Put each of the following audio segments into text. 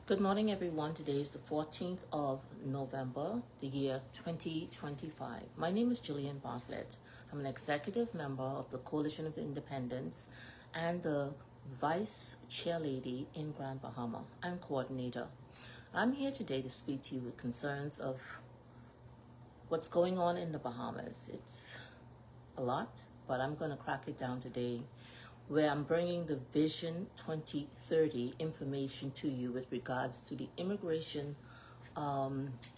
Good morning, everyone. Today is the 14th of November, the year 2025. My name is Julian Bartlett. I'm an executive member of the Coalition of the Independents and the Vice Chair Lady in Grand Bahama and coordinator. I'm here today to speak to you with concerns of what's going on in the Bahamas. It's a lot, but I'm going to crack it down today, where I'm bringing the Vision 2030 information to you with regards to the immigration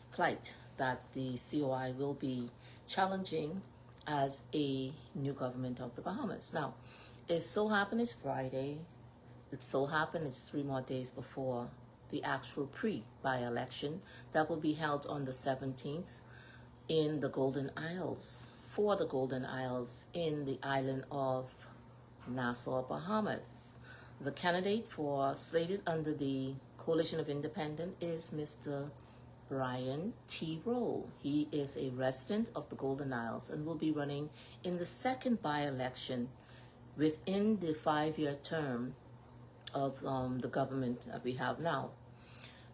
flight that the COI will be challenging as a new government of the Bahamas. Now, it so happened it's Friday. It so happened it's 3 more days before the actual by-election that will be held on the 17th in the Golden Isles, for the Golden Isles in the island of Nassau, Bahamas. The candidate slated under the Coalition of Independents is Mr. Brian T. Roll. He is a resident of the Golden Isles and will be running in the second by-election within the 5-year term of the government that we have now.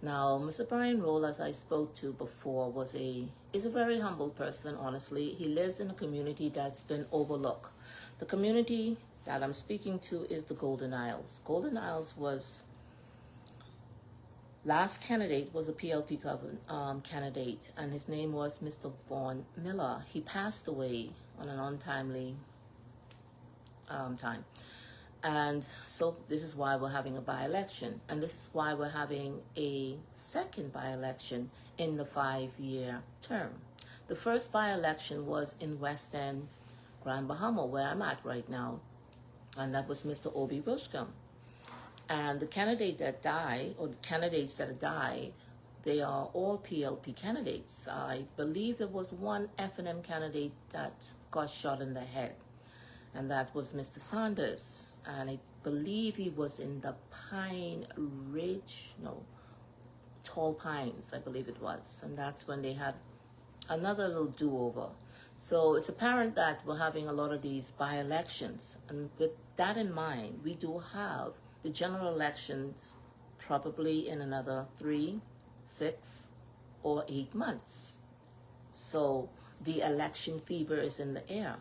Now, Mr. Brian Roll, as I spoke to before, is a very humble person, honestly. He lives in a community that's been overlooked. The community that I'm speaking to is the Golden Isles. Golden Isles last candidate was a PLP candidate, and his name was Mr. Vaughn Miller. He passed away on an untimely time. And so this is why we're having a by-election. And this is why we're having a second by-election in the 5-year term. The first by-election was in West End, Grand Bahama, where I'm at right now. And that was Mr. Obi Bushcombe. And the candidate that died, or the candidates that died, they are all PLP candidates. I believe there was one F&M candidate that got shot in the head. And that was Mr. Sanders. And I believe he was in the Tall Pines, I believe it was. And that's when they had another little do-over. So it's apparent that we're having a lot of these by-elections. And with that in mind, we do have the general elections probably in another 3, 6, or 8 months. So the election fever is in the air.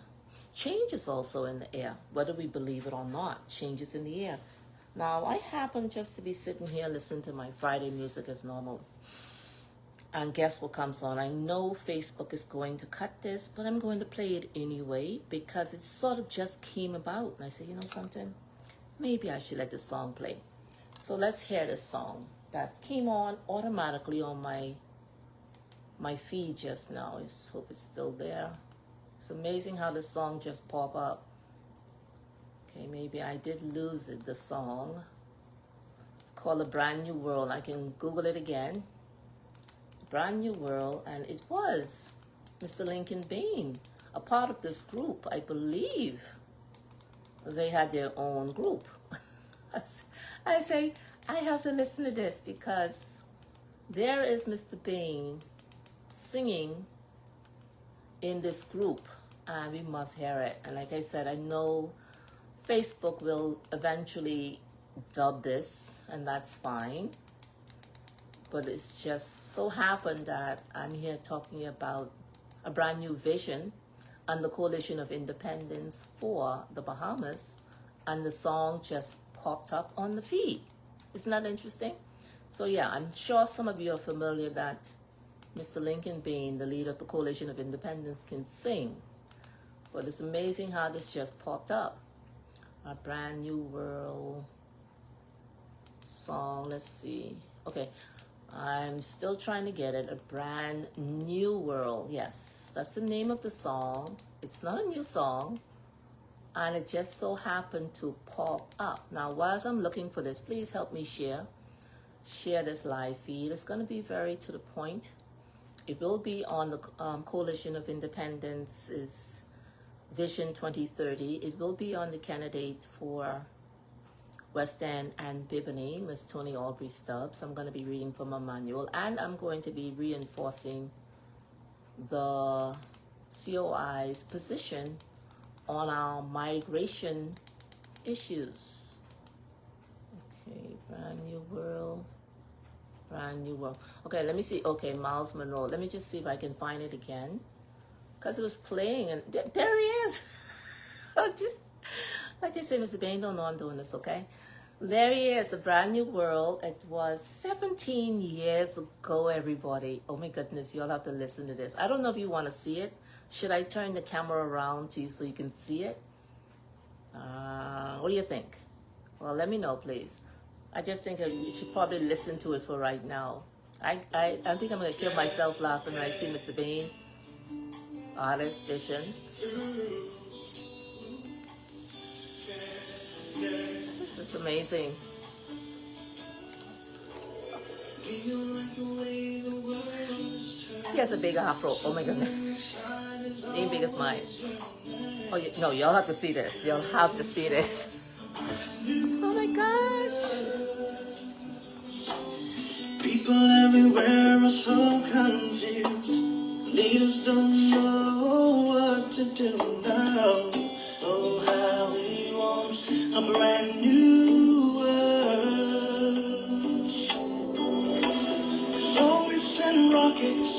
Change is also in the air, whether we believe it or not. Change is in the air. Now, I happen just to be sitting here listening to my Friday music as normal. And guess what comes on? I know Facebook is going to cut this, but I'm going to play it anyway because it sort of just came about. And I said, you know something? Maybe I should let this song play. So let's hear this song that came on automatically on my feed just now. I hope it's still there. It's amazing how the song just pop up. Okay, maybe I did lose it, the song. It's called A Brand New World. I can Google it again. Brand New World, and it was Mr. Lincoln Bain, a part of this group. I believe they had their own group. I say, I have to listen to this because there is Mr. Bain singing in this group, and we must hear it. And like I said, I know Facebook will eventually dub this, and that's fine. But it's just so happened that I'm here talking about a brand new vision and the Coalition of Independents for the Bahamas, and the song just popped up on the feed. Isn't that interesting? So yeah, I'm sure some of you are familiar that Mr. Lincoln Bain, the leader of the Coalition of Independents, can sing. But it's amazing how this just popped up. A Brand New World song. Let's see. Okay, I'm still trying to get it. A Brand New World. Yes, that's the name of the song. It's not a new song. And it just so happened to pop up. Now, whilst I'm looking for this, please help me share this live feed. It's going to be very to the point. It will be on the Coalition of Independents' Vision 2030. It will be on the candidate for West End and Biboney, Ms. Tony Aubrey Stubbs. I'm going to be reading from a manual, and I'm going to be reinforcing the COI's position on our migration issues. Okay, Brand New World. Brand New World. Okay, let me see. Okay, Miles Monroe. Let me just see if I can find it again. Because it was playing, and there he is. Just like I said, Mr. Bain, don't know I'm doing this, okay? There he is, A Brand New World. It was 17 years ago, everybody. Oh my goodness, you'll have to listen to this. I don't know if you want to see it. Should I turn the camera around to you so you can see it? What do you think? Well, let me know, please. I just think you should probably listen to it for right now. I think I'm going to kill myself laughing when I see Mr. Bain. Artist Visions. This is amazing. He has a big afro. Oh my goodness. Ain't big as mine. Oh, no, y'all have to see this. Y'all have to see this. Oh my gosh. People everywhere are so confused. Leaders don't know what to do now. Oh, how we want a brand new world. So we send rockets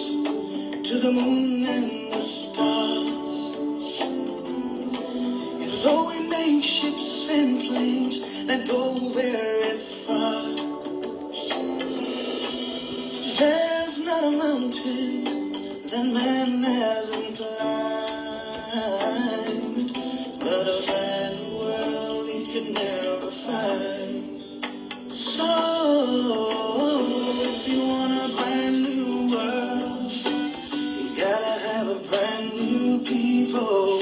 to the moon and the stars. And though we make ships and planes that go very far, there's not a mountain that man hasn't climbed, but a brand new world we could never find. So, if you want a brand new world, you gotta have a brand new people.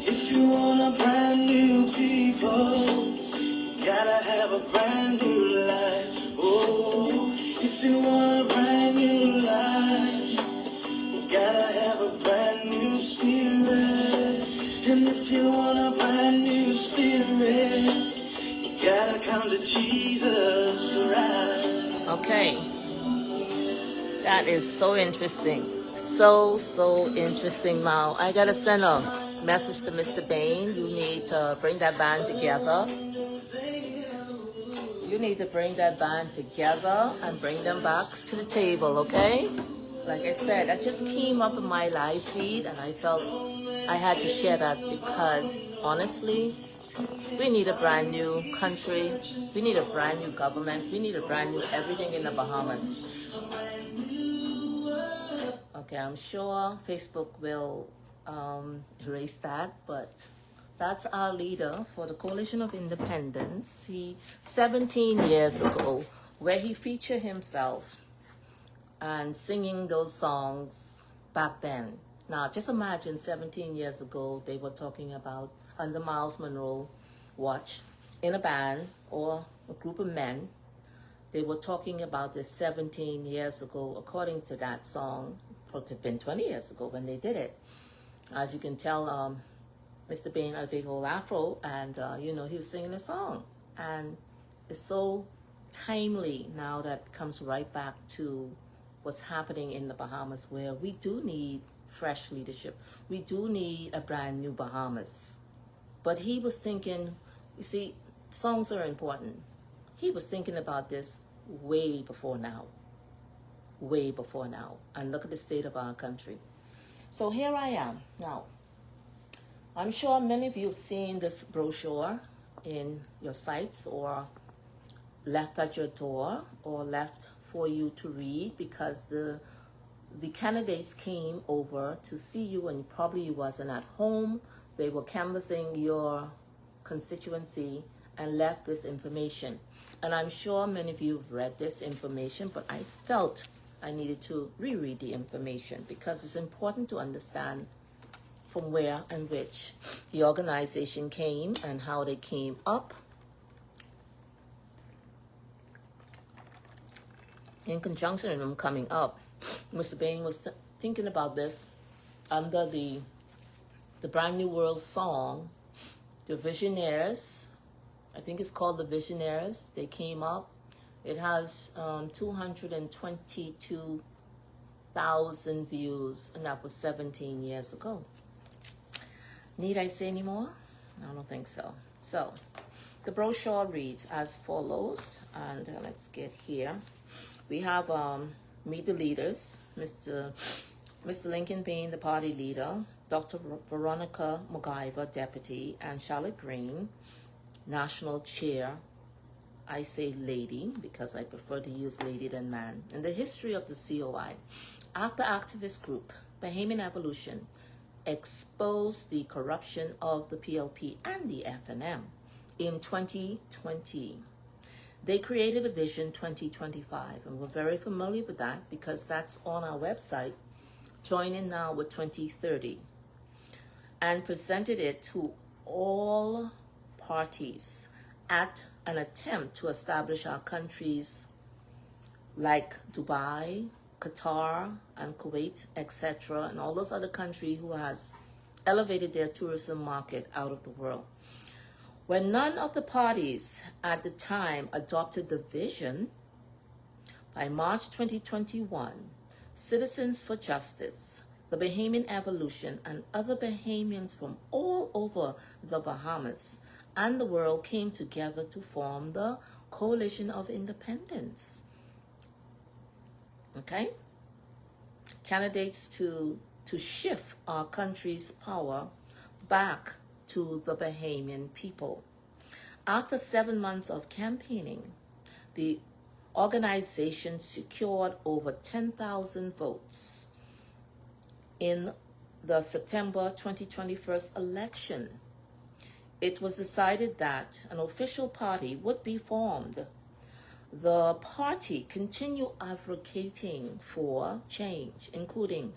If you want a brand new people, you gotta have a brand new life. Oh, if you want a brand new life, you gotta have a brand new spirit. And if you want a brand new spirit, you gotta come to Jesus Christ. Okay. That is so interesting. So interesting, Mal. I gotta send a message to Mr. Bain. You need to bring that band together. You need to bring that band together and bring them back to the table, okay? Like I said, that just came up in my live feed, and I felt I had to share that because, honestly, we need a brand new country. We need a brand new government. We need a brand new everything in the Bahamas. Okay, I'm sure Facebook will erase that, but that's our leader for the Coalition of Independence. 17 years ago, where he featured himself and singing those songs back then. Now, just imagine 17 years ago, they were talking about, under Miles Monroe watch, in a band or a group of men, they were talking about this 17 years ago, according to that song. It could have been 20 years ago when they did it. As you can tell, Mr. Bain had a big old afro, and he was singing a song. And it's so timely now that comes right back to what's happening in the Bahamas, where we do need fresh leadership. We do need a brand new Bahamas. But he was thinking, you see, songs are important. He was thinking about this way before now. Way before now. And look at the state of our country. So here I am. Now, I'm sure many of you have seen this brochure in your sites or left at your door or left for you to read, because the candidates came over to see you, and probably you wasn't at home. They were canvassing your constituency and left this information. And I'm sure many of you have read this information, but I felt I needed to reread the information because it's important to understand from where and which the organization came and how they came up. In conjunction with them coming up, Mr. Bain was thinking about this under the Brand New World song, the Visionaires. I think it's called the Visionaires. They came up. It has 222,000 views, and that was 17 years ago. Need I say any more? I don't think so. So, the brochure reads as follows, and let's get here. We have meet the leaders, Mr. Lincoln being the party leader, Dr. Veronica MacGyver, deputy, and Charlotte Green, national chair. I say lady because I prefer to use lady than man. In the history of the COI, after activist group Bahamian Evolution exposed the corruption of the PLP and the FNM in 2020, they created a Vision 2025, and we're very familiar with that because that's on our website, Join In Now with 2030, and presented it to all parties at an attempt to establish our countries like Dubai, Qatar, and Kuwait, etc., and all those other countries who has elevated their tourism market out of the world. When none of the parties at the time adopted the vision, by March 2021, Citizens for Justice, the Bahamian Evolution, and other Bahamians from all over the Bahamas and the world came together to form the Coalition of Independence. Okay? Candidates to shift our country's power back to the Bahamian people. After 7 months of campaigning, the organization secured over 10,000 votes in the September 2021 election. It was decided that an official party would be formed. The party continued advocating for change, including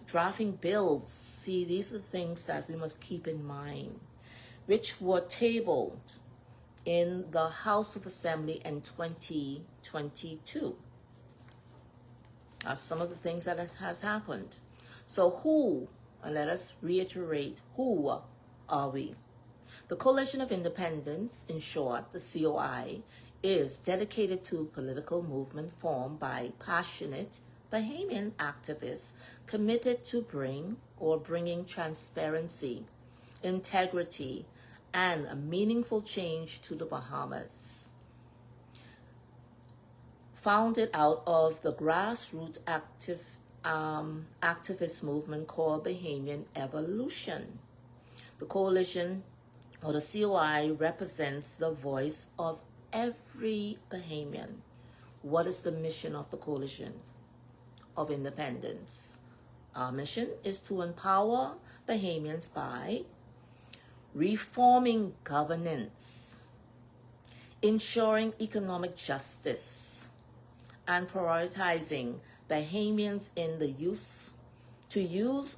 drafting bills. See, these are things that we must keep in mind, which were tabled in the House of Assembly in 2022. That's some of the things that has happened. So who, and let us reiterate, who are we? The Coalition of Independence, in short, the COI, is dedicated to a political movement formed by passionate Bahamian activists committed to bringing transparency, integrity, and a meaningful change to the Bahamas. Founded out of the grassroots activist movement called Bahamian Evolution. The coalition, or the COI, represents the voice of every Bahamian. What is the mission of the Coalition of Independence? Our mission is to empower Bahamians by reforming governance, ensuring economic justice, and prioritizing Bahamians in the use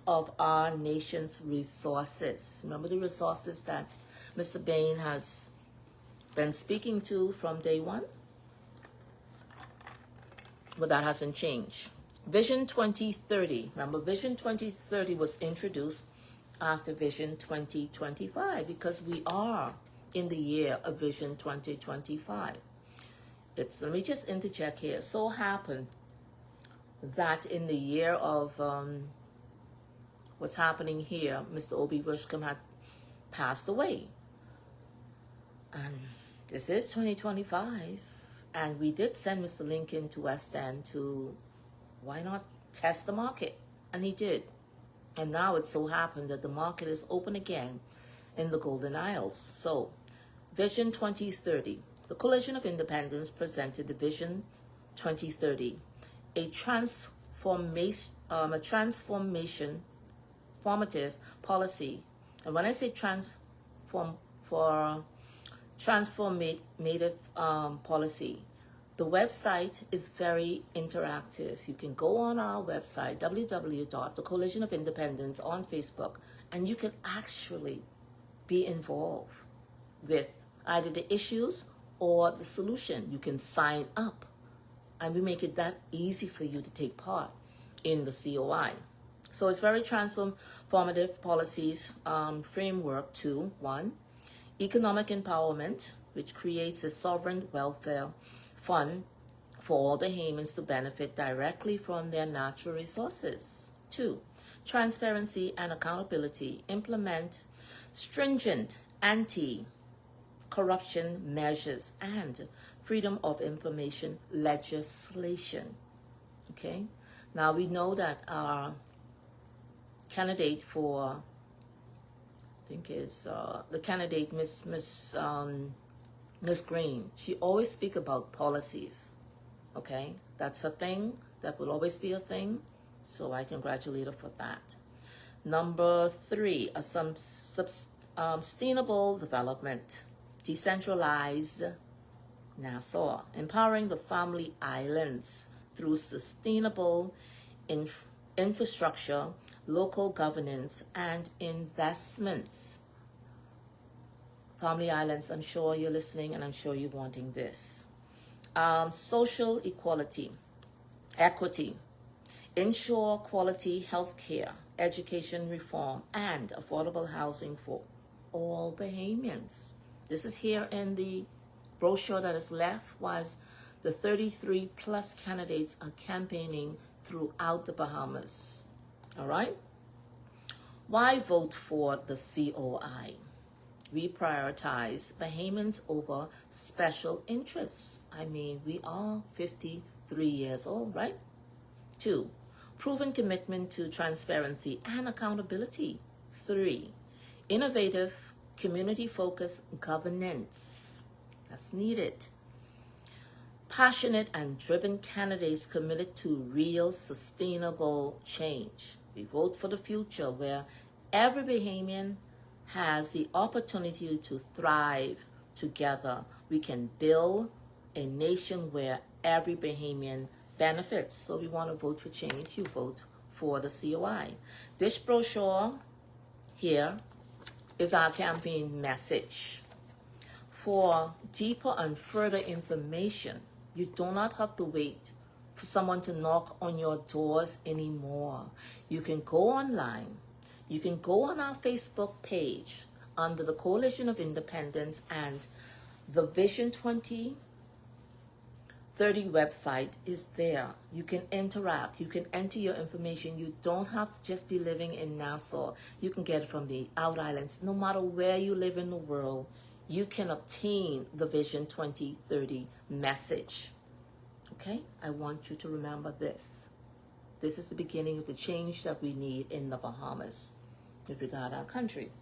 of our nation's resources. Remember the resources that Mr. Bain has been speaking to from day one? But that hasn't changed. Vision 2030. Remember, Vision 2030 was introduced after Vision 2025 because we are in the year of Vision 2025. Let me just interject here. So happened that in the year of what's happening here, Mr. Obi Wishcombe had passed away. And this is 2025. And we did send Mr. Lincoln to West End to, why not test the market? And he did. And now it so happened that the market is open again in the Golden Isles. So, Vision 2030. The Coalition of Independence presented the Vision 2030, a transformative policy. And when I say transformative policy, the website is very interactive. You can go on our website, www.thecoalition of Independence on Facebook, and you can actually be involved with either the issues or the solution. You can sign up, and we make it that easy for you to take part in the COI. So it's very transformative policies framework to 1, economic empowerment, which creates a sovereign welfare fund for all Bahamians to benefit directly from their natural resources. 2, transparency and accountability, implement stringent anti-corruption measures and Freedom of Information legislation. Okay, now we know that our candidate for, I think it's the candidate, Miss Green, she always speak about policies. Okay, that's a thing. That will always be a thing. So I congratulate her for that. Number 3, sustainable development, decentralized Nassau, empowering the family islands through sustainable infrastructure, local governance, and investments. Family islands, I'm sure you're listening, and I'm sure you're wanting this. Social equality, equity, ensure quality health care, education reform, and affordable housing for all Bahamians. This is here in the brochure that is left, was the 33 plus candidates are campaigning throughout the Bahamas. All right? Why vote for the COI? We prioritize Bahamians over special interests. I mean, we are 53 years old, right? 2, proven commitment to transparency and accountability. 3, innovative, community-focused governance. That's needed. Passionate and driven candidates committed to real sustainable change. We vote for the future where every Bahamian has the opportunity to thrive together. We can build a nation where every Bahamian benefits. So we want to vote for change. You vote for the COI. This brochure here is our campaign message. For deeper and further information, you do not have to wait for someone to knock on your doors anymore. You can go online. You can go on our Facebook page under the Coalition of Independence, and the Vision 2030 website is there. You can interact. You can enter your information. You don't have to just be living in Nassau. You can get it from the out islands. No matter where you live in the world, you can obtain the Vision 2030 message. Okay? I want you to remember this. This is the beginning of the change that we need in the Bahamas with regard to our country.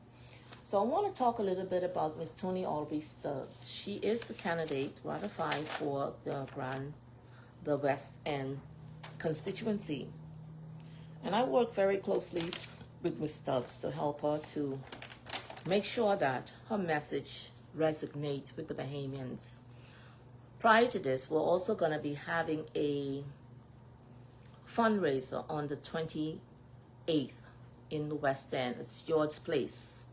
So I want to talk a little bit about Miss Tony Aubrey Stubbs. She is the candidate ratified for the West End constituency. And I work very closely with Miss Stubbs to help her to make sure that her message resonates with the Bahamians. Prior to this, we're also going to be having a fundraiser on the 28th in the West End. It's George's Place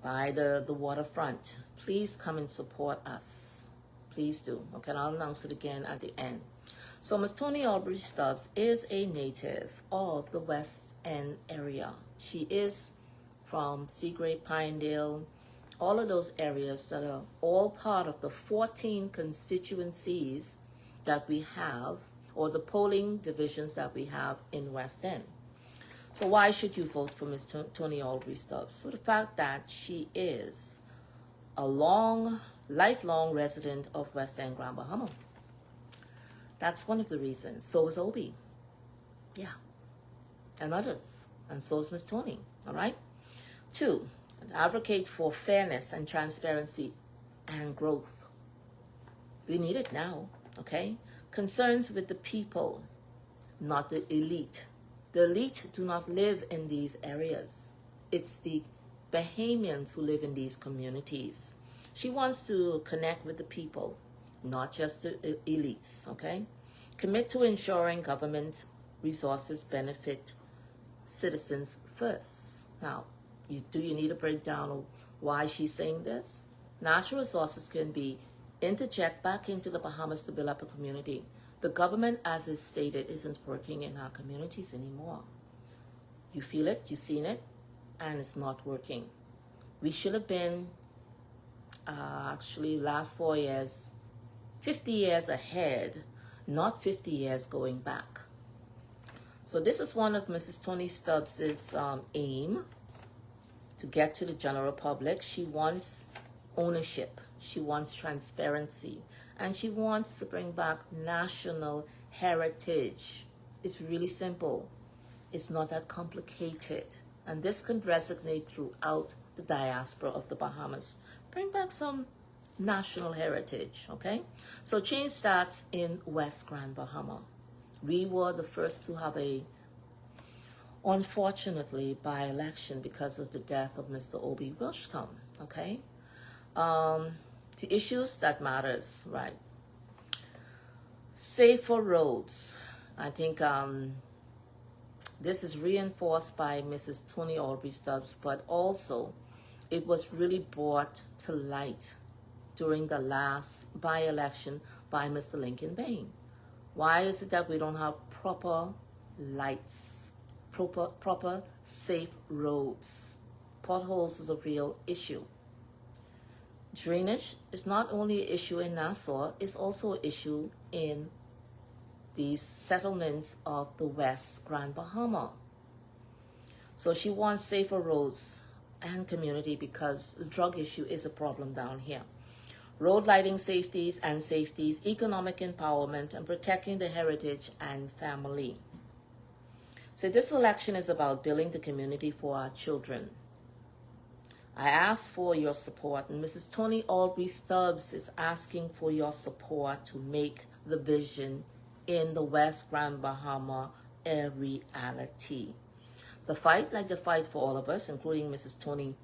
by the waterfront. Please come and support us. Please do. Okay, I'll announce it again at the end. So Miss Tony Aubrey Stubbs is a native of the West End area. She is from Seagrave, Pinedale, all of those areas that are all part of the 14 constituencies that we have, or the polling divisions that we have in West End. So why should you vote for Miss Tony Aubrey Stubbs? For the fact that she is a lifelong resident of West End, Grand Bahama. That's one of the reasons. So is Obi. Yeah. And others. And so is Miss Tony. All right? 2, advocate for fairness and transparency and growth. We need it now. Okay? Concerns with the people, not the elite. The elite do not live in these areas. It's the Bahamians who live in these communities. She wants to connect with the people, not just the elites, okay? Commit to ensuring government resources benefit citizens first. Now, do you need a breakdown of why she's saying this? Natural resources can be interject back into the Bahamas to build up a community. The government, as is stated, isn't working in our communities anymore. You feel it, you've seen it, and it's not working. We should have been, actually, last 4 years, 50 years ahead, not 50 years going back. So this is one of Mrs. Tony Stubbs' aim to get to the general public. She wants ownership. She wants transparency. And she wants to bring back national heritage. It's really simple. It's not that complicated. And this can resonate throughout the diaspora of the Bahamas. Bring back some national heritage, okay? So change starts in West Grand Bahama. We were the first to have a, unfortunately, by-election because of the death of Mr. Obi Wilshcombe, okay? The issues that matters, right? Safer roads. I think this is reinforced by Mrs. Tony Aubrey Stubbs, but also it was really brought to light during the last by-election by Mr. Lincoln Bain. Why is it that we don't have proper lights, proper safe roads? Potholes is a real issue. Drainage is not only an issue in Nassau, it's also an issue in these settlements of the West Grand Bahama. So she wants safer roads and community because the drug issue is a problem down here. Road lighting safeties, economic empowerment, and protecting the heritage and family. So this election is about building the community for our children. I ask for your support, and Mrs. Tony Aubrey Stubbs is asking for your support to make the vision in the West Grand Bahama a reality. The fight, like the fight for all of us, including Mrs. Tony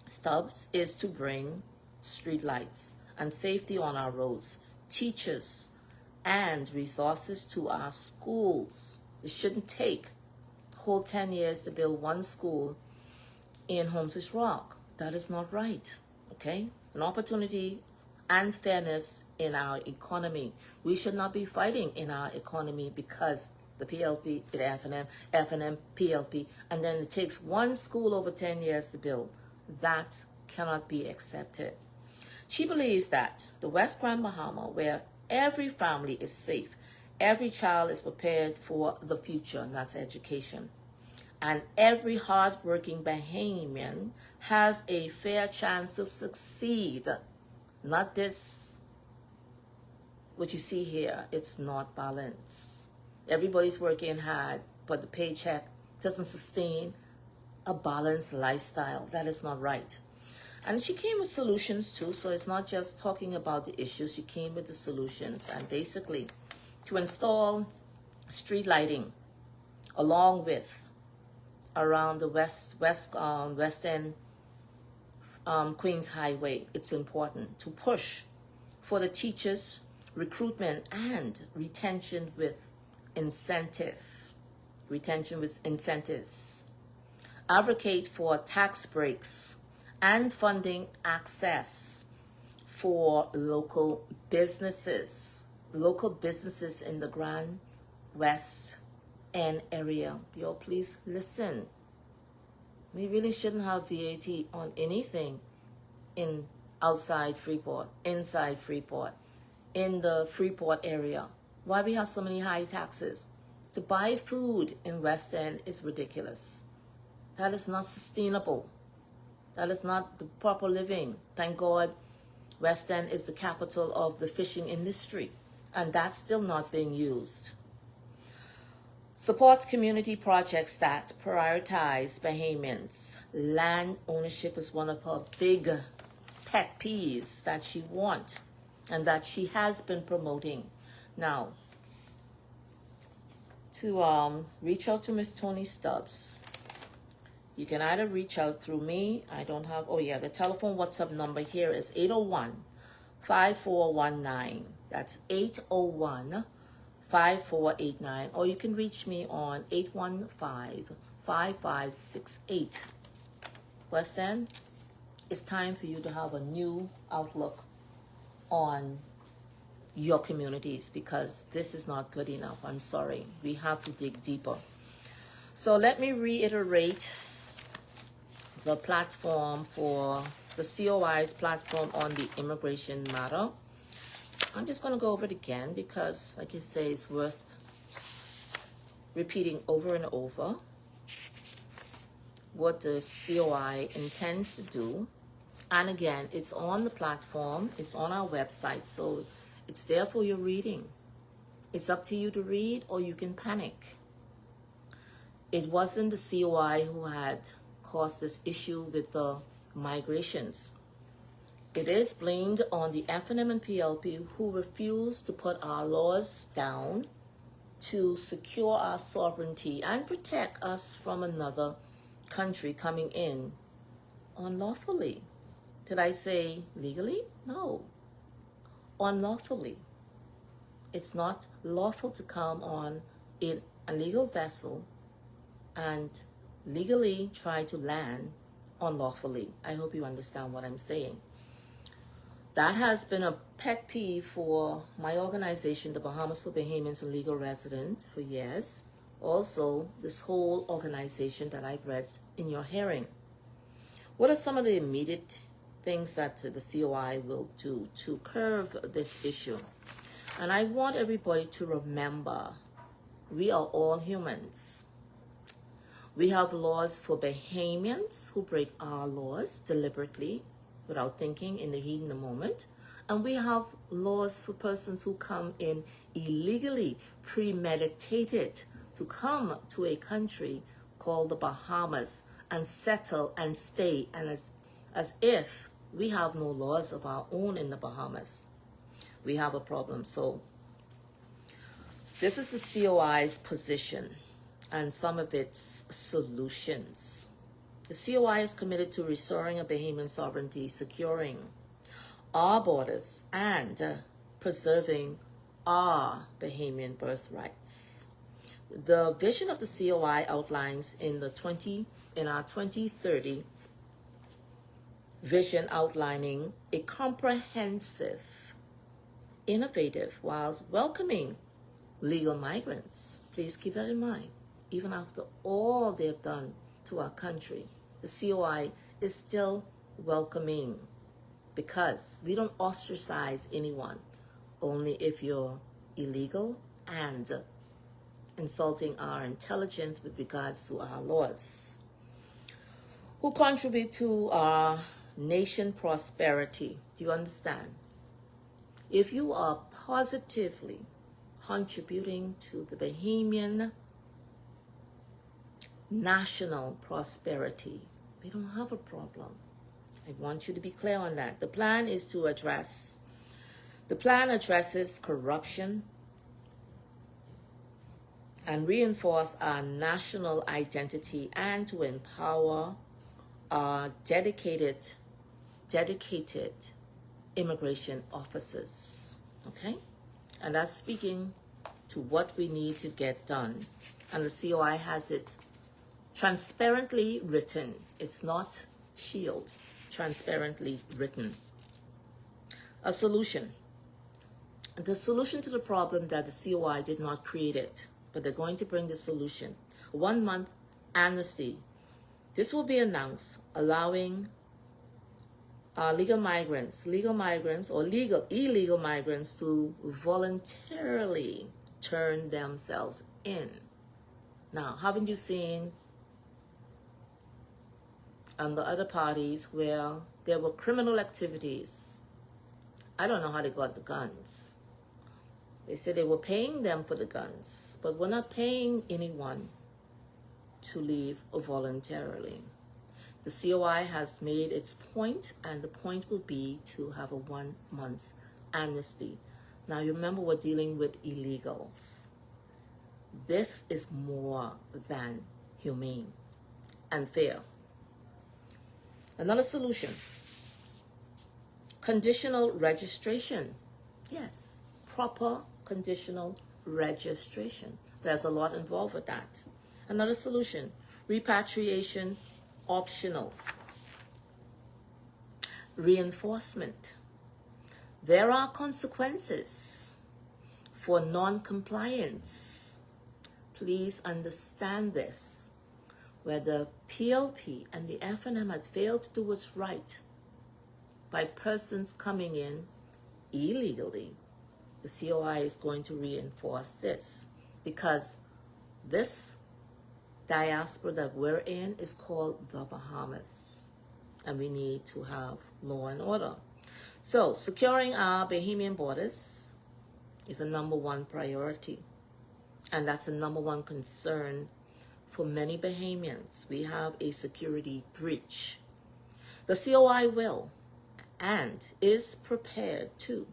Stubbs, is to bring street lights and safety on our roads, teachers, and resources to our schools. It shouldn't take the whole 10 years to build one school in Holmes's Rock. That is not right, okay? An opportunity and fairness in our economy. We should not be fighting in our economy because the PLP, the FNM, PLP, and then it takes one school over 10 years to build. That cannot be accepted. She believes that the West Grand Bahama, where every family is safe, every child is prepared for the future, and that's education. And every hard-working Bahamian has a fair chance to succeed. Not this, what you see here, it's not balanced. Everybody's working hard, but the paycheck doesn't sustain a balanced lifestyle. That is not right. And she came with solutions too, so it's not just talking about the issues. She came with the solutions, and basically to install street lighting along with around the West End Queens Highway. It's important to push for the teachers' recruitment and retention with incentives. Advocate for tax breaks and funding access for local businesses in the Grand West End area. Yo, please listen. We really shouldn't have VAT on anything outside Freeport, inside Freeport, in the Freeport area. Why we have so many high taxes? To buy food in West End is ridiculous. That is not sustainable. That is not the proper living. Thank God West End is the capital of the fishing industry, and that's still not being used. Support community projects that prioritize Bahamians. Land ownership is one of her big pet peeves that she wants and that she has been promoting. Now, to reach out to Miss Tony Stubbs, you can either reach out through me. I don't have, the telephone WhatsApp number here is 801-5419. That's 801-5489, or you can reach me on 815-5568. West End, it's time for you to have a new outlook on your communities because this is not good enough. I'm sorry. We have to dig deeper. So let me reiterate the platform for the COI's platform on the immigration matter. I'm just going to go over it again because, like I say, it's worth repeating over and over what the COI intends to do. And again, it's on the platform. It's on our website. So It's there for your reading. It's up to you to read, or you can panic. It wasn't the COI who had caused this issue with the migrations. It is blamed on the FNM and PLP, who refused to put our laws down to secure our sovereignty and protect us from another country coming in unlawfully. Did I say legally? No. Unlawfully. It's not lawful to come on in a legal vessel and legally try to land unlawfully. I hope you understand what I'm saying. That has been a pet peeve for my organization, the Bahamas for Bahamians and Legal Residents, for years. Also, this whole organization that I've read in your hearing. What are some of the immediate things that the COI will do to curb this issue? And I want everybody to remember, we are all humans. We have laws for Bahamians who break our laws deliberately, without thinking, in the heat in the moment. And we have laws for persons who come in illegally, premeditated, to come to a country called the Bahamas and settle and stay, and as if we have no laws of our own in the Bahamas. We have a problem. So this is the COI's position and some of its solutions. The COI is committed to restoring a Bahamian sovereignty, securing our borders, and preserving our Bahamian birthrights. The vision of the COI outlines in our 2030 vision, outlining a comprehensive, innovative, whilst welcoming legal migrants. Please keep that in mind. Even after all they've done to our country, the COI is still welcoming, because we don't ostracize anyone, only if you're illegal and insulting our intelligence with regards to our laws, who contribute to our nation prosperity. Do you understand? If you are positively contributing to the Bahamian national prosperity, we don't have a problem. I want you to be clear on that. The plan addresses corruption and reinforce our national identity, and to empower our dedicated immigration officers. Okay? And that's speaking to what we need to get done. And the COI has it transparently written. It's not shield, transparently written. A solution. The solution to the problem that the COI did not create it, but they're going to bring the solution. 1 month amnesty. This will be announced, allowing illegal migrants or illegal migrants to voluntarily turn themselves in. Now, haven't you seen the other parties where there were criminal activities? I don't know how they got the guns. They said they were paying them for the guns, but we're not paying anyone to leave voluntarily. The COI has made its point, and the point will be to have a 1 month amnesty. Now, you remember, we're dealing with illegals. This is more than humane and fair. Another solution, conditional registration. Yes, proper conditional registration. There's a lot involved with that. Another solution, repatriation optional. Reinforcement. There are consequences for non-compliance. Please understand this. Where the PLP and the FNM had failed to do what's right by persons coming in illegally, the COI is going to reinforce this, because this diaspora that we're in is called the Bahamas, and we need to have law and order. So, securing our Bahamian borders is a number one priority. And that's a number one concern for many Bahamians. We have a security breach. The COI will and is prepared to,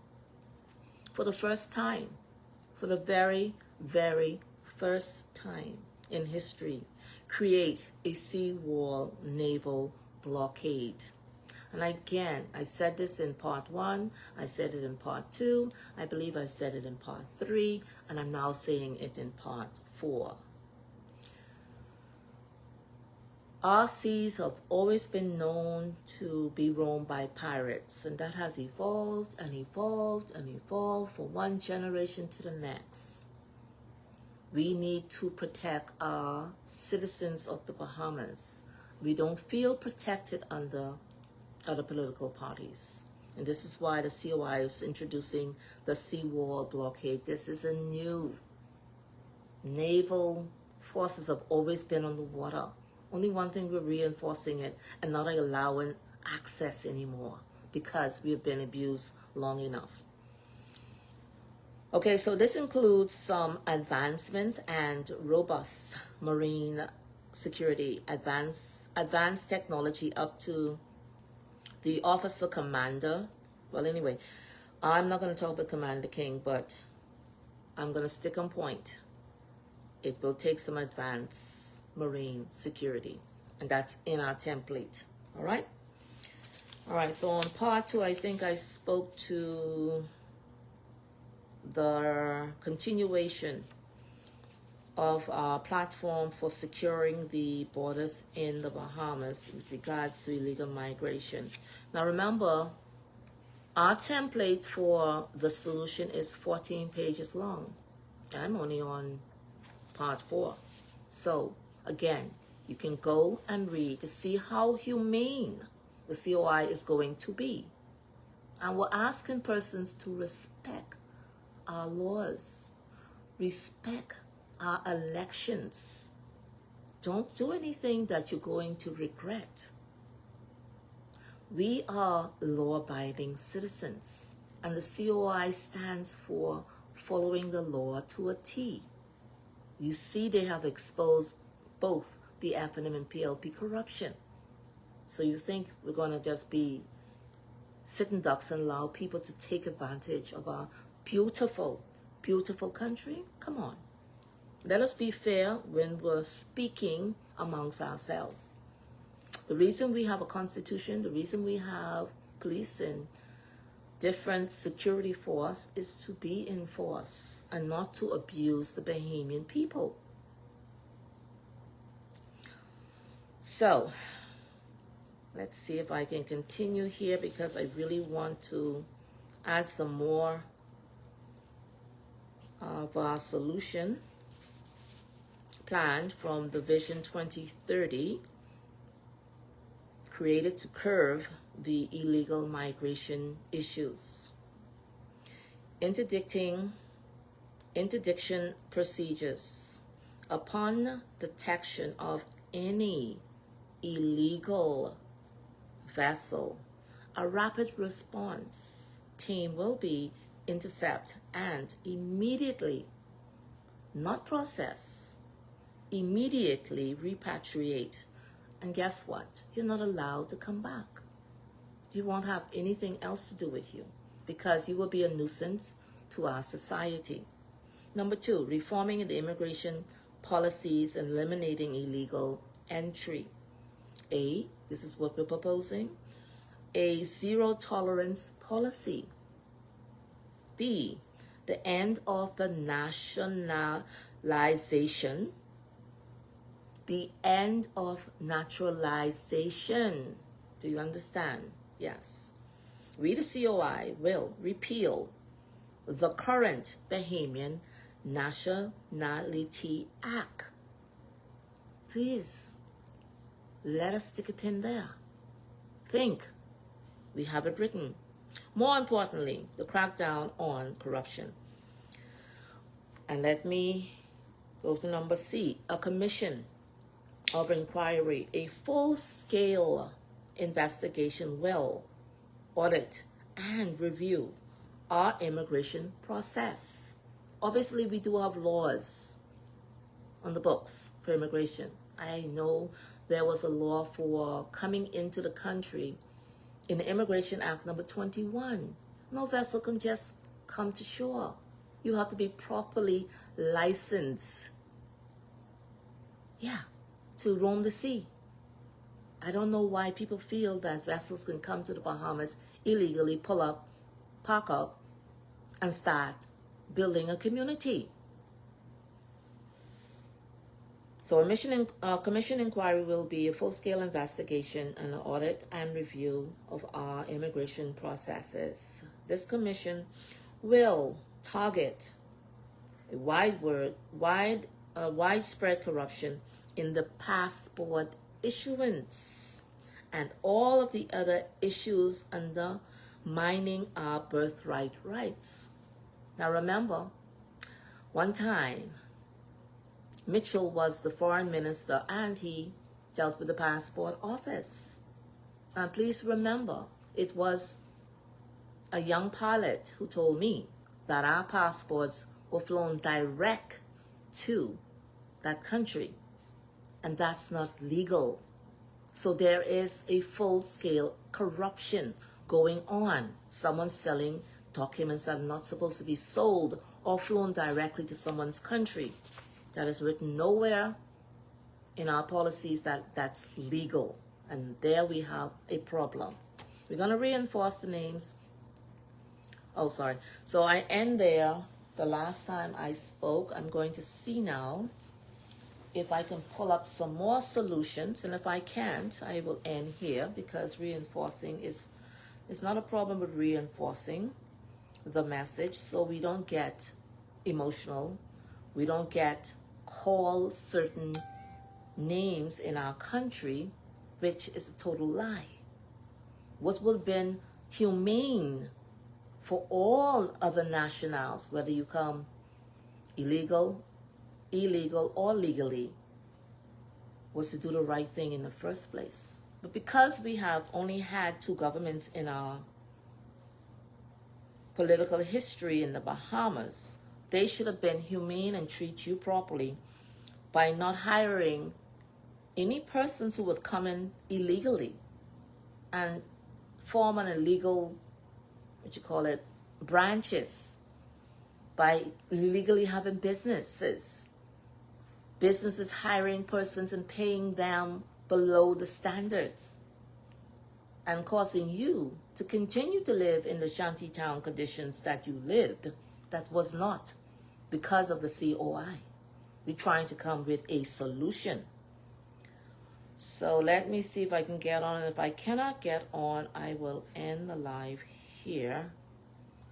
for the first time, for the very, very first time in history, create a seawall naval blockade. And again, I said this in part 1, I said it in part 2, I believe I said it in part 3, and I'm now saying it in part 4. Our seas have always been known to be roamed by pirates, and that has evolved and evolved and evolved from one generation to the next. We need to protect our citizens of the Bahamas. We don't feel protected under other political parties. And this is why the COI is introducing the seawall blockade. This is a new. Naval forces have always been on the water. Only one thing, we're reinforcing it and not allowing access anymore because we have been abused long enough. Okay, so this includes some advancements and robust marine security, advanced technology up to the officer commander. Well, anyway, I'm not going to talk about Commander King, but I'm going to stick on point. It will take some advanced marine security, and that's in our template. All right. So on part 2, I think I spoke to the continuation of our platform for securing the borders in the Bahamas with regards to illegal migration. Now remember, our template for the solution is 14 pages long. I'm only on part 4. So again, you can go and read to see how humane the COI is going to be. And we're asking persons to respect our laws, respect our elections. Don't do anything that you're going to regret. We are law-abiding citizens, and the COI stands for following the law to a T. You see, they have exposed both the FNM and PLP corruption. So you think we're going to just be sitting ducks and allow people to take advantage of our beautiful, beautiful country? Come on. Let us be fair when we're speaking amongst ourselves. The reason we have a constitution, the reason we have police and different security force is to be in force and not to abuse the Bahamian people. So, let's see if I can continue here because I really want to add some more of our solution plan from the Vision 2030 created to curb the illegal migration issues. Interdiction procedures. Upon detection of any illegal vessel, a rapid response team will be intercept and immediately, not process, immediately repatriate. And guess what? You're not allowed to come back. You won't have anything else to do with you because you will be a nuisance to our society. Number 2, reforming the immigration policies and eliminating illegal entry. A, this is what we're proposing, a zero tolerance policy. B, the end of the nationalization. The end of naturalization. Do you understand? Yes. We, the COI, will repeal the current Bahamian Nationality Act. Please, let us stick a pin there. Think. We have it written. More importantly, the crackdown on corruption. And let me go to number C, a commission of inquiry, a full-scale investigation will audit and review our immigration process. Obviously, we do have laws on the books for immigration. I know there was a law for coming into the country in the Immigration Act number 21. No vessel can just come to shore. You have to be properly licensed, to roam the sea. I don't know why people feel that vessels can come to the Bahamas illegally, pull up, park up, and start building a community. So a commission inquiry will be a full-scale investigation and an audit and review of our immigration processes. This commission will target a widespread corruption in the passport issuance and all of the other issues undermining our birthright rights. Now remember, one time Mitchell was the foreign minister and he dealt with the passport office. And please remember, it was a young pilot who told me that our passports were flown direct to that country, and that's not legal. So there is a full-scale corruption going on. Someone selling documents that are not supposed to be sold or flown directly to someone's country. That is written nowhere in our policies that that's legal. And there we have a problem. We're going to reinforce the names. Oh, sorry. So I end there. The last time I spoke, I'm going to see now if I can pull up some more solutions. And if I can't, I will end here, because reinforcing is not a problem with reinforcing the message, so we don't get emotional. We don't get call certain names in our country, which is a total lie. What would have been humane for all other nationals, whether you come illegal, or legally, was to do the right thing in the first place. But because we have only had two governments in our political history in the Bahamas, they should have been humane and treat you properly by not hiring any persons who would come in illegally and form an illegal, branches, by illegally having businesses hiring persons and paying them below the standards and causing you to continue to live in the shantytown conditions that you lived. That was not because of the COI. We're trying to come with a solution. So let me see if I can get on. And if I cannot get on, I will end the live here.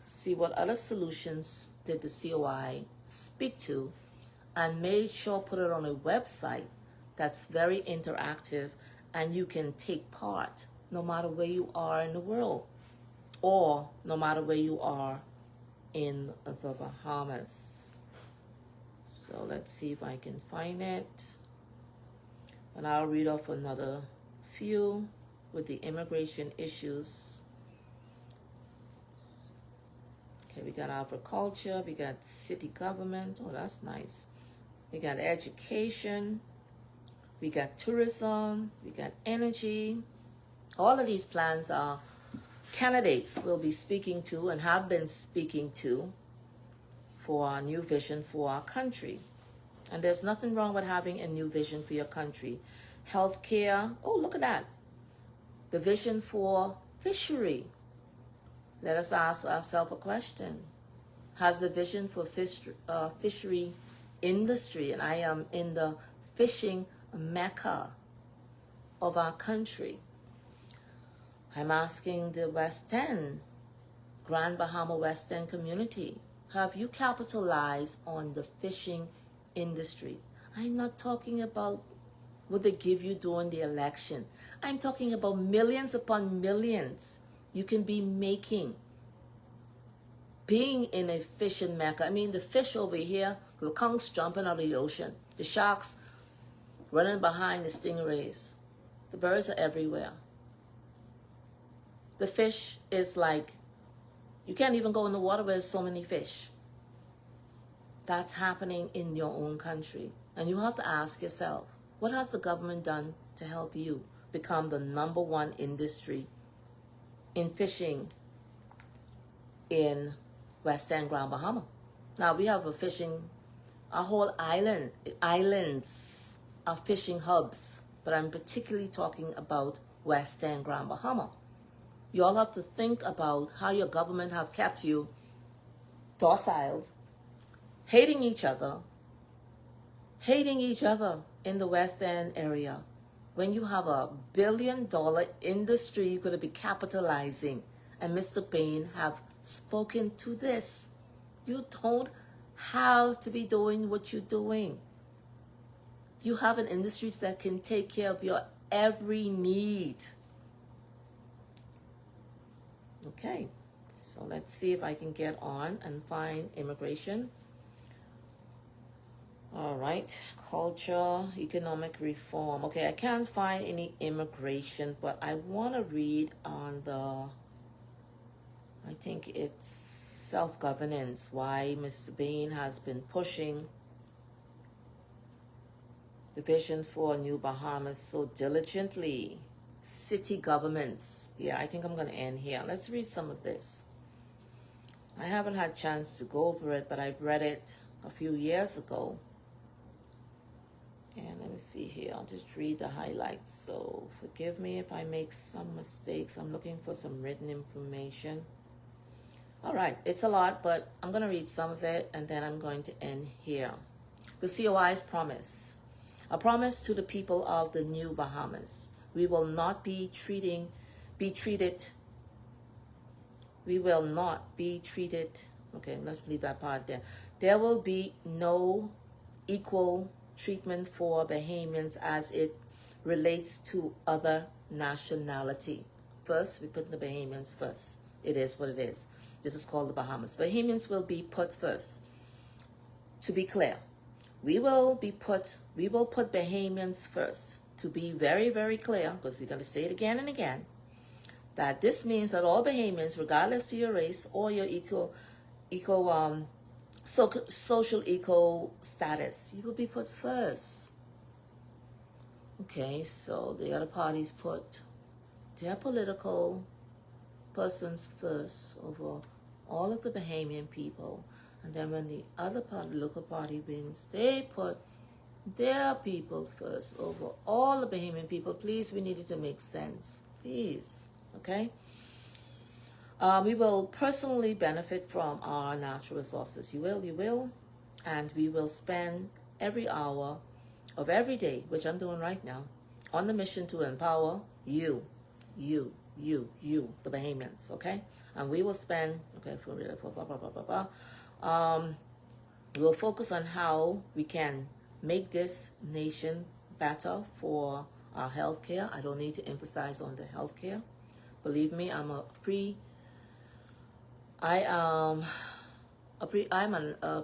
See what other solutions did the COI speak to, and made sure put it on a website that's very interactive and you can take part no matter where you are in the world or no matter where you are in the Bahamas. So let's see if I can find it. And I'll read off another few with the immigration issues. Okay, we got agriculture, we got city government. Oh, that's nice. We got education, we got tourism, we got energy. All of these plans are candidates we'll be speaking to and have been speaking to for our new vision for our country. And there's nothing wrong with having a new vision for your country. Healthcare, oh, look at that. The vision for fishery. Let us ask ourselves a question. Has the vision for fishery industry, and I am in the fishing mecca of our country. I'm asking the West End, Grand Bahama West End community, have you capitalized on the fishing industry? I'm not talking about what they give you during the election. I'm talking about millions upon millions you can be making being in a fishing mecca. I mean, the fish over here, the conchs jumping out of the ocean, the sharks running behind the stingrays, the birds are everywhere. The fish is like You can't even go in the water where there's so many fish. That's happening in your own country. And you have to ask yourself, what has the government done to help you become the #1 industry in fishing in West End, Grand Bahama? Now we have a whole islands of fishing hubs, but I'm particularly talking about West End, Grand Bahama. You all have to think about how your government have kept you docile, hating each other in the West End area. When you have a $1 billion industry, you're going to be capitalizing. And Mr. Bain have spoken to this. You don't have to be doing what you're doing. You have an industry that can take care of your every need. Okay, so let's see if I can get on and find immigration. All right, culture, economic reform. Okay, I can't find any immigration, but I want to read on I think it's self-governance, why Mr. Bain has been pushing the vision for New Bahamas so diligently. City governments. Yeah, I think I'm going to end here. Let's read some of this. I haven't had a chance to go over it, but I've read it a few years ago. And let me see here. I'll just read the highlights. So forgive me if I make some mistakes. I'm looking for some written information. All right, it's a lot, but I'm going to read some of it, and then I'm going to end here. The COI's promise. A promise to the people of the New Bahamas. We will not be treated, okay, let's leave that part there. There will be no equal treatment for Bahamians as it relates to other nationality. First, we put the Bahamians first. It is what it is. This is called the Bahamas. Bahamians will be put first. To be clear, we will put Bahamians first. To be very, very clear, because we're going to say it again and again, that this means that all Bahamians, regardless of your race or your social eco status, you will be put first. Okay, so the other parties put their political persons first over all of the Bahamian people, and then when the other party, local party, wins, they put their people first over all the Bahamian people. Please, we need it to make sense. Please, okay? We will personally benefit from our natural resources. You will. And we will spend every hour of every day, which I'm doing right now, on the mission to empower you, the Bahamians, okay? And we will spend, we'll focus on how we can make this nation better for our healthcare. I don't need to emphasize on the healthcare. Believe me, I'm a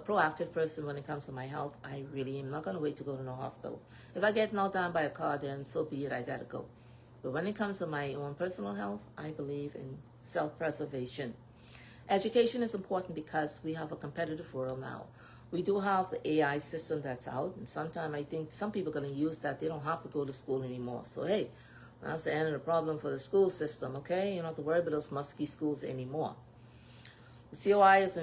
proactive person when it comes to my health. I really am not going to wait to go to no hospital. If I get knocked down by a car, then so be it, I got to go. But when it comes to my own personal health, I believe in self-preservation. Education is important because we have a competitive world now. We do have the AI system that's out, and sometimes I think some people are going to use that. They don't have to go to school anymore. So, hey, that's the end of the problem for the school system, okay? You don't have to worry about those musky schools anymore. The COI is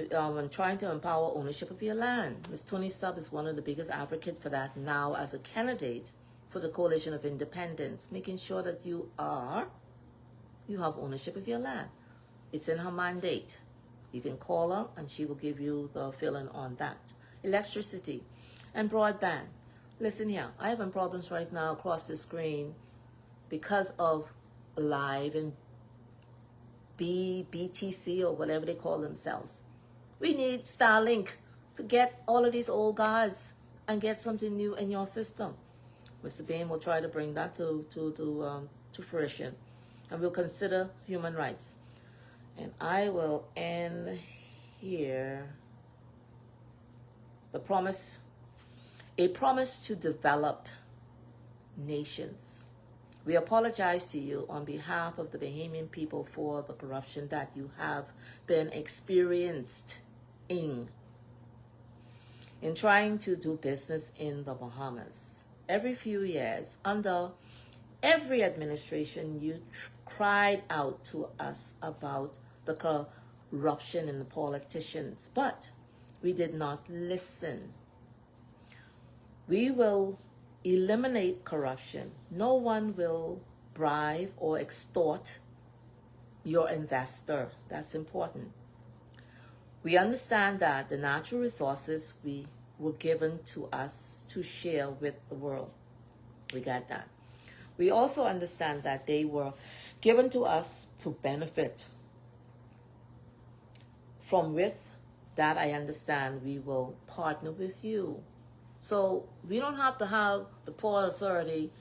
trying to empower ownership of your land. Ms. Tony Stubb is one of the biggest advocates for that now as a candidate for the Coalition of Independence, making sure that you have ownership of your land. It's in her mandate. You can call her and she will give you the fill-in on that. Electricity and broadband. Listen here, I have problems right now across the screen because of Live and BTC or whatever they call themselves. We need Starlink to get all of these old guys and get something new in your system. Mr. Bain will try to bring that to fruition, and we'll consider human rights. And I will end here. A promise to developed nations. We apologize to you on behalf of the Bahamian people for the corruption that you have been experienced in trying to do business in the Bahamas. Every few years, under every administration, you cried out to us about the corruption in the politicians, but we did not listen. We will eliminate corruption. No one will bribe or extort your investor. That's important. We understand that the natural resources were given to us to share with the world. We got that. We also understand that they were given to us to benefit. From with that, I understand we will partner with you. So we don't have to have the Port Authority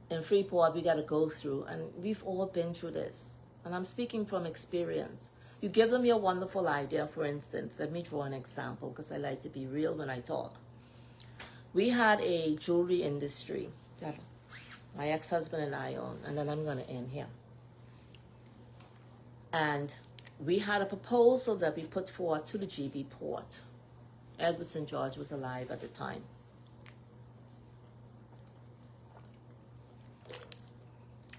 in Freeport we got to go through. And we've all been through this. And I'm speaking from experience. You give them your wonderful idea, for instance. Let me draw an example because I like to be real when I talk. We had a jewelry industry that my ex-husband and I own. And then I'm going to end here. And we had a proposal that we put forward to the GB Port. Edward St. George was alive at the time.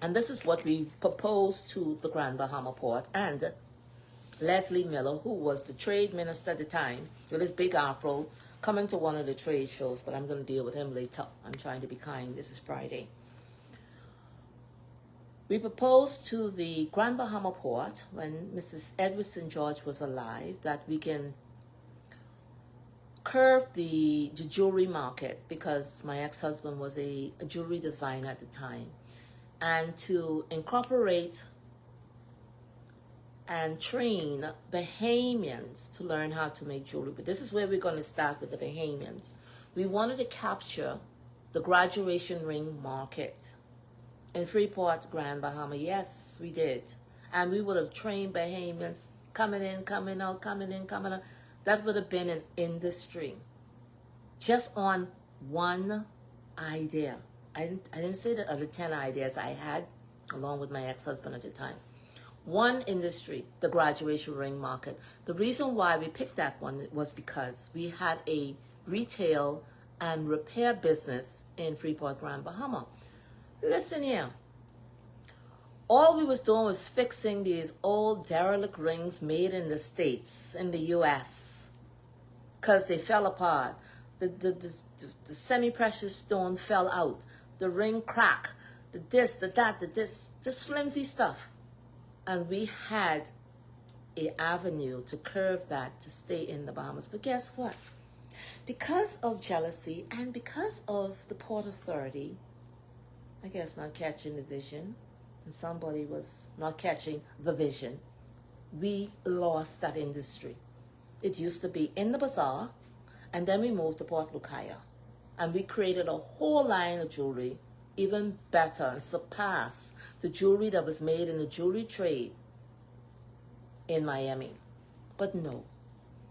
And this is what we proposed to the Grand Bahama Port. And Leslie Miller, who was the trade minister at the time, with his big afro, coming to one of the trade shows, but I'm going to deal with him later. I'm trying to be kind. This is Friday. We proposed to the Grand Bahama Port, when Mrs. Edward St. George was alive, that we can curve the jewelry market, because my ex-husband was a jewelry designer at the time, and to incorporate and train Bahamians to learn how to make jewelry. But this is where we're going to start with the Bahamians. We wanted to capture the graduation ring market in Freeport, Grand Bahama. Yes, we did. And we would have trained Bahamians coming in, coming out, coming in, coming out. That would have been an industry just on one idea. I didn't say the other 10 ideas I had along with my ex-husband at the time. One industry, the graduation ring market. The reason why we picked that one was because we had a retail and repair business in Freeport, Grand Bahama. Listen here. All we was doing was fixing these old derelict rings made in the States, in the U.S., because they fell apart. The semi-precious stone fell out. The ring cracked. The this, the that, the this. Just flimsy stuff. And we had an avenue to curve that to stay in the Bahamas. But guess what? Because of jealousy and because of the Port Authority, I guess not catching the vision, and somebody was not catching the vision, we lost that industry. It used to be in the bazaar, and then we moved to Port Lucaya, and we created a whole line of jewelry, even better and surpass the jewelry that was made in the jewelry trade in Miami. But no.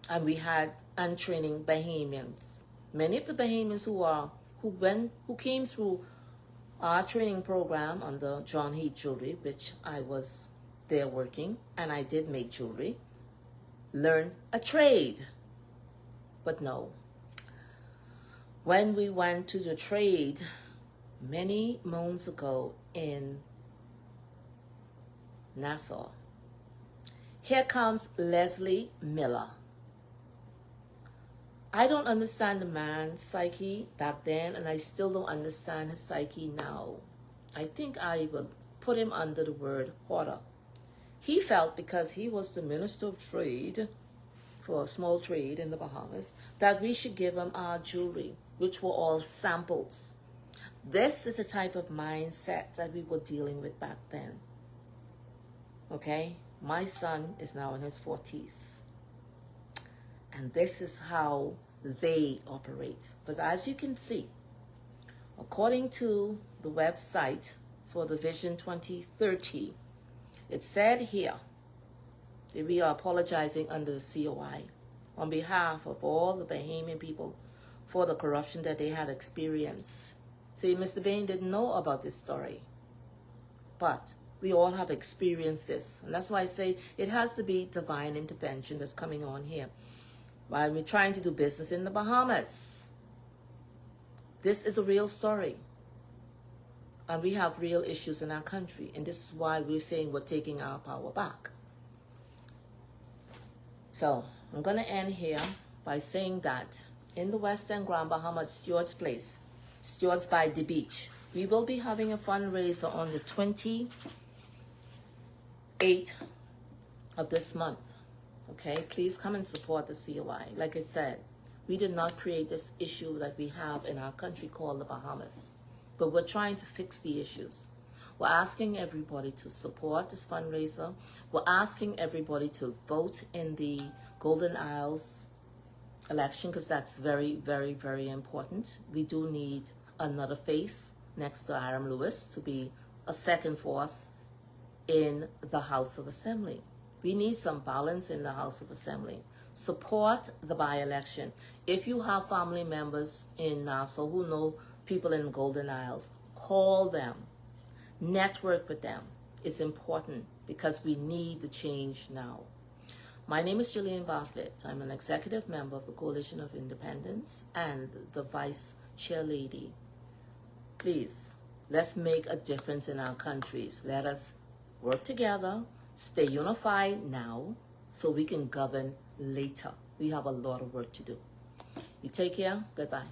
And we had untraining Bahamians. Many of the Bahamians who came through our training program under John Heath Jewelry, which I was there working, and I did make jewelry, learn a trade. But no. When we went to the trade many moons ago in Nassau, here comes Leslie Miller. I don't understand the man's psyche back then, and I still don't understand his psyche now. I think I will put him under the word hoarder. He felt because he was the Minister of Trade for small trade in the Bahamas that we should give him our jewelry, which were all samples. This is the type of mindset that we were dealing with back then. Okay? My son is now in his 40s. And this is how they operate. But as you can see, according to the website for the Vision 2030, it said here that we are apologizing under the COI on behalf of all the Bahamian people for the corruption that they had experienced. See, Mr. Bain didn't know about this story, but we all have experienced this. And that's why I say it has to be divine intervention that's coming on here. While we're trying to do business in the Bahamas, this is a real story. And we have real issues in our country. And this is why we're saying we're taking our power back. So I'm going to end here by saying that in the West End Grand Bahama, Stewart's Place, Stewart's by the beach, we will be having a fundraiser on the 28th of this month. Okay, please come and support the COI. Like I said, we did not create this issue that we have in our country called the Bahamas, but we're trying to fix the issues. We're asking everybody to support this fundraiser. We're asking everybody to vote in the Golden Isles election, because that's very, very, very important. We do need another face next to Aram Lewis to be a second force in the House of Assembly. We need some balance in the House of Assembly. Support the by-election. If you have family members in Nassau who know people in Golden Isles, call them, network with them. It's important because we need the change now. My name is Jillian Bartlett. I'm an executive member of the Coalition of Independence and the vice chair lady. Please, let's make a difference in our countries. Let us work together, stay unified now, so we can govern later. We have a lot of work to do. You take care. Goodbye.